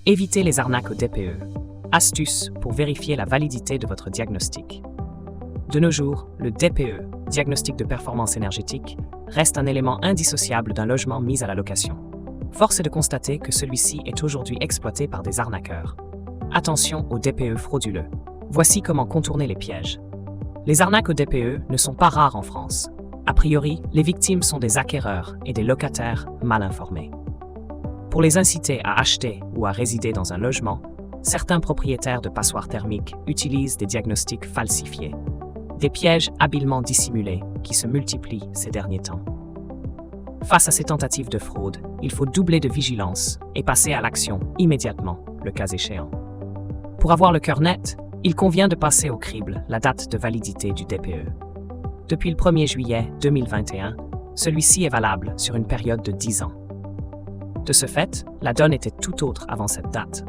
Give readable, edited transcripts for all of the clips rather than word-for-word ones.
Évitez les arnaques au DPE. Astuce pour vérifier la validité de votre diagnostic. De nos jours, le DPE, diagnostic de performance énergétique, reste un élément indissociable d'un logement mis à la location. Force est de constater que celui-ci est aujourd'hui exploité par des arnaqueurs. Attention aux DPE frauduleux. Voici comment contourner les pièges. Les arnaques au DPE ne sont pas rares en France. A priori, les victimes sont des acquéreurs et des locataires mal informés. Pour les inciter à acheter ou à résider dans un logement, certains propriétaires de passoires thermiques utilisent des diagnostics falsifiés. Des pièges habilement dissimulés qui se multiplient ces derniers temps. Face à ces tentatives de fraude, il faut doubler de vigilance et passer à l'action immédiatement, le cas échéant. Pour avoir le cœur net, il convient de passer au crible la date de validité du DPE. Depuis le 1er juillet 2021, celui-ci est valable sur une période de 10 ans. De ce fait, la donne était tout autre avant cette date.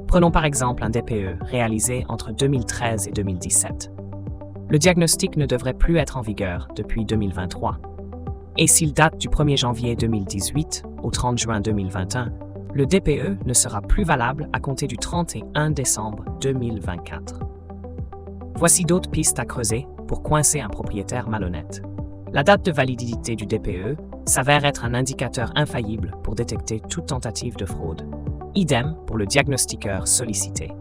Prenons par exemple un DPE réalisé entre 2013 et 2017. Le diagnostic ne devrait plus être en vigueur depuis 2023. Et s'il date du 1er janvier 2018 au 30 juin 2021, le DPE ne sera plus valable à compter du 31 décembre 2024. Voici d'autres pistes à creuser pour coincer un propriétaire malhonnête. La date de validité du DPE s'avère être un indicateur infaillible pour détecter toute tentative de fraude. Idem pour le diagnostiqueur sollicité.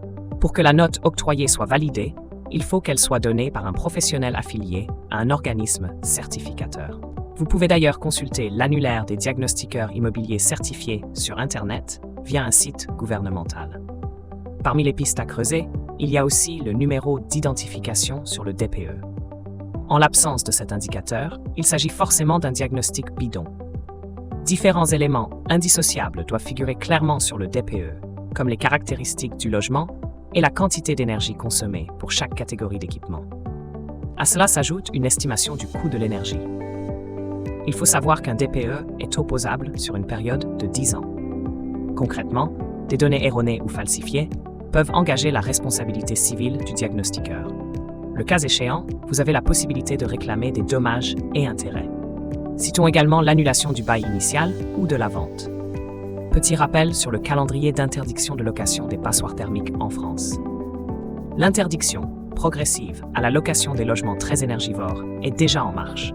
Pour que la note octroyée soit validée, il faut qu'elle soit donnée par un professionnel affilié à un organisme certificateur. Vous pouvez d'ailleurs consulter l'annulaire des diagnostiqueurs immobiliers certifiés sur Internet via un site gouvernemental. Parmi les pistes à creuser, il y a aussi le numéro d'identification sur le DPE. En l'absence de cet indicateur, il s'agit forcément d'un diagnostic bidon. Différents éléments indissociables doivent figurer clairement sur le DPE, comme les caractéristiques du logement et la quantité d'énergie consommée pour chaque catégorie d'équipement. À cela s'ajoute une estimation du coût de l'énergie. Il faut savoir qu'un DPE est opposable sur une période de 10 ans. Concrètement, des données erronées ou falsifiées peuvent engager la responsabilité civile du diagnostiqueur. Le cas échéant, vous avez la possibilité de réclamer des dommages et intérêts. Citons également l'annulation du bail initial ou de la vente. Petit rappel sur le calendrier d'interdiction de location des passoires thermiques en France. L'interdiction progressive à la location des logements très énergivores est déjà en marche.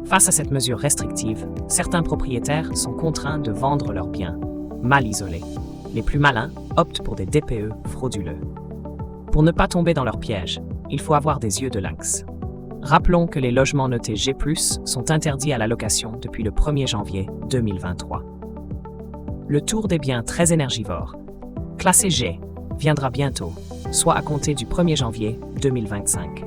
Face à cette mesure restrictive, certains propriétaires sont contraints de vendre leurs biens, mal isolés. Les plus malins optent pour des DPE frauduleux. Pour ne pas tomber dans leur piège, il faut avoir des yeux de lynx. Rappelons que les logements notés G+, sont interdits à la location depuis le 1er janvier 2023. Le tour des biens très énergivores, classé G, viendra bientôt, soit à compter du 1er janvier 2025.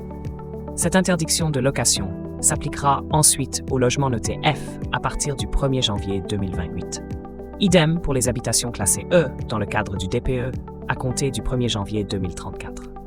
Cette interdiction de location s'appliquera ensuite aux logements notés F à partir du 1er janvier 2028. Idem pour les habitations classées E dans le cadre du DPE à compter du 1er janvier 2034.